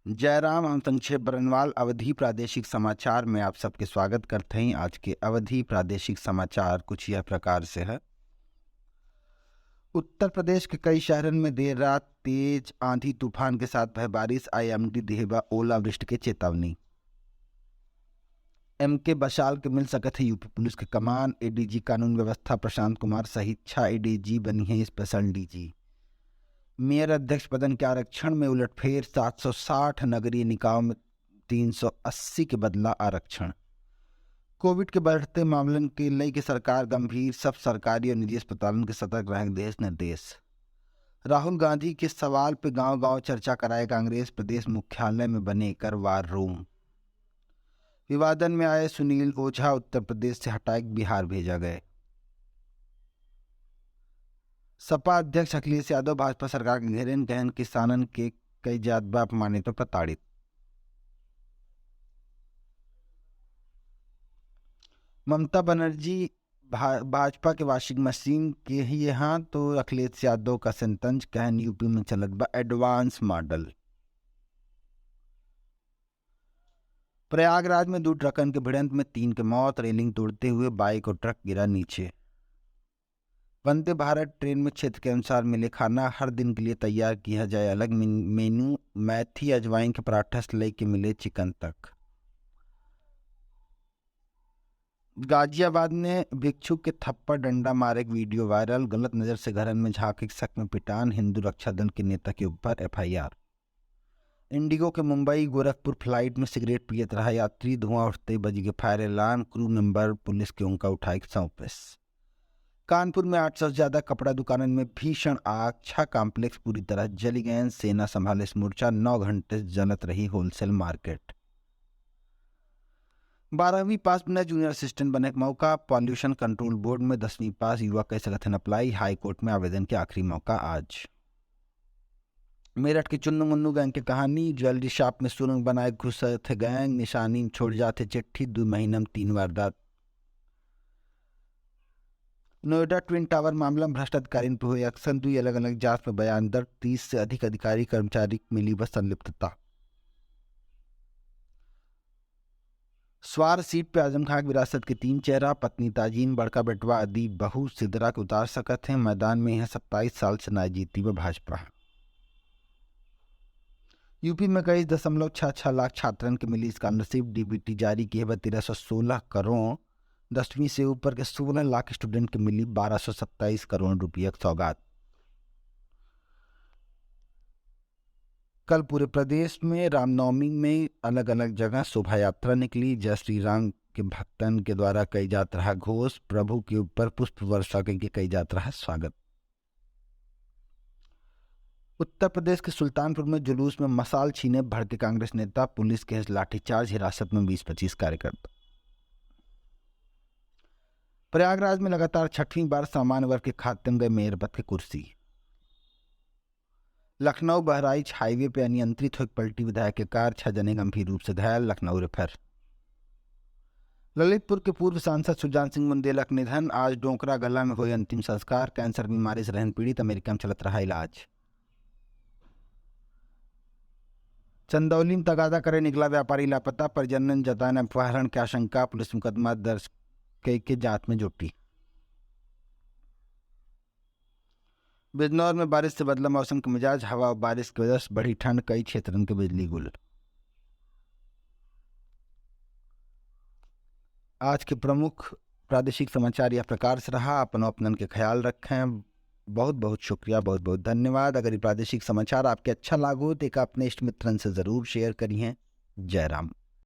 जयराम। हम संक्षेप बरनवाल अवधि प्रादेशिक समाचार में आप सबके स्वागत करते हैं। आज के अवधि प्रादेशिक समाचार कुछ यह प्रकार से है। उत्तर प्रदेश के कई शहरों में देर रात तेज आंधी तूफान के साथ भारी बारिश, आईएमडी देहबा ओलावृष्टि की चेतावनी। एमके बशाल के मिल सकत है यूपी पुलिस के कमान। एडीजी कानून व्यवस्था प्रशांत कुमार सहित 6 एडीजी बनी है स्पेशल डीजी। मेयर अध्यक्ष पदन के आरक्षण में उलटफेर, 760 नगरीय निकायों में 380 के बदला आरक्षण। कोविड के बढ़ते मामलों के लेकर सरकार गंभीर, सब सरकारी और निजी अस्पतालों के सतर्क रहने देश निर्देश। राहुल गांधी के सवाल पर गांव गांव चर्चा कराए कांग्रेस, प्रदेश मुख्यालय में बने कर वार रूम। विवादन में आए सुनील ओझा उत्तर प्रदेश से हटाए बिहार भेजा गए। सपा अध्यक्ष अखिलेश यादव भाजपा सरकार के घेरे, गहन किसानन के कई जात बा अपमानित और प्रताड़ित। ममता बनर्जी भाजपा के वॉशिंग मशीन के ही यहाँ तो अखिलेश यादव का सेंतंज, कहन यूपी में चलत बा एडवांस मॉडल। प्रयागराज में 2 ट्रकन के भिड़ंत में 3 की मौत, रेलिंग तोड़ते हुए बाइक और ट्रक गिरा नीचे। वंदे भारत ट्रेन में क्षेत्र के अनुसार मिले खाना, हर दिन के लिए तैयार किया जाए अलग मेनू। मैथी अजवाइन के पराठा से लेके मिले चिकन तक। गाजियाबाद में भिक्षुक के थप्पड़ डंडा मारे एक वीडियो वायरल, गलत नजर से घरन में झांके शक में पिटान, हिंदू रक्षा दल के नेता के ऊपर एफआईआर। इंडिगो के मुंबई गोरखपुर फ्लाइट में सिगरेट पियत रहा यात्री, धुआं उठते बज गए फायर एलान, क्रू मेंबर पुलिस के उनका उठाए सौंपेश। कानपुर में 800 से ज्यादा कपड़ा दुकानों में भीषण आग, 6 कॉम्प्लेक्स पूरी तरह जली गए, सेना संभाले इस मोर्चा, 9 घंटे जलत रही होलसेल मार्केट। 12वीं पास में जूनियर असिस्टेंट बने का मौका, पॉल्यूशन कंट्रोल बोर्ड में 10वीं पास युवा कह सकते हैं अप्लाई, हाई कोर्ट में आवेदन के आखिरी मौका आज। मेरठ के चुन्नू मुन्नू गैंग की कहानी, ज्वेलरी शॉप में सुरंग बनाए घुस थे गैंग, निशानी छोड़ जाते चिट्ठी, 2 महीने में 3 वारदात। नोएडा ट्विन टावर मामला में भ्रष्ट अधिकारी पर हुए अक्सर, 2 अलग अलग जांच में बयान दर्ज, 30 से अधिक अधिकारी कर्मचारी मिली बस संलिप्तता। स्वार सीट पर आजम खां की विरासत के 3 चेहरा, पत्नी ताजीन, बड़का बेटवा अदीब, बहू सिद्धरा के उतार सकत हैं, मैदान में यह 27 साल से ना जीती व भाजपा। यूपी में 23.66 लाख छात्रन के मिली स्कॉलरशिप, डीबीटी जारी किए 1316 करोड़, 10वीं से ऊपर के 16 लाख स्टूडेंट के मिली 1227 करोड़ रुपये की सौगात। कल पूरे प्रदेश में रामनवमी में अलग अलग जगह शोभा यात्रा निकली, जय श्री राम के भक्तन के द्वारा कई जात रहा घोष, प्रभु के ऊपर पुष्प वर्षा करके कई जात रहा स्वागत। उत्तर प्रदेश के सुल्तानपुर में जुलूस में मसाल छीने भड़के कांग्रेस नेता, पुलिस के लाठीचार्ज, हिरासत में 20-25 कार्यकर्ता। प्रयागराज में लगातार 6वीं बार सामान्य वर्ग के खाते में गए मेयर पद की कुर्सी। लखनऊ बहराइच हाईवे पर अनियंत्रित हो पलटी विधायक की कार, 6 जने गंभीर रूप से घायल, लखनऊ रेफर। ललितपुर के पूर्व सांसद सुजान सिंह बुंदेला का निधन, आज डोंकरा गला में हुए अंतिम संस्कार, कैंसर बीमारी से रहन पीड़ित, अमेरिका में चलत रहा इलाज। चंदौली में तगादा करे निकला व्यापारी लापता, परिजनन जतान अपहरण की आशंका, पुलिस मुकदमा दर्ज के जांच में जुटी। बिजनौर में बारिश से बदला मौसम का मिजाज, हवा और बारिश की वजह से बढ़ी ठंड, कई क्षेत्रों के बिजली गुल। आज के प्रमुख प्रादेशिक समाचार यह प्रकार से रहा। अपनों के ख्याल रखें। बहुत बहुत शुक्रिया, बहुत बहुत धन्यवाद। अगर ये प्रादेशिक समाचार आपके अच्छा लागो तो एक अपने इष्ट मित्रन से ज़रूर शेयर करिए। जय राम।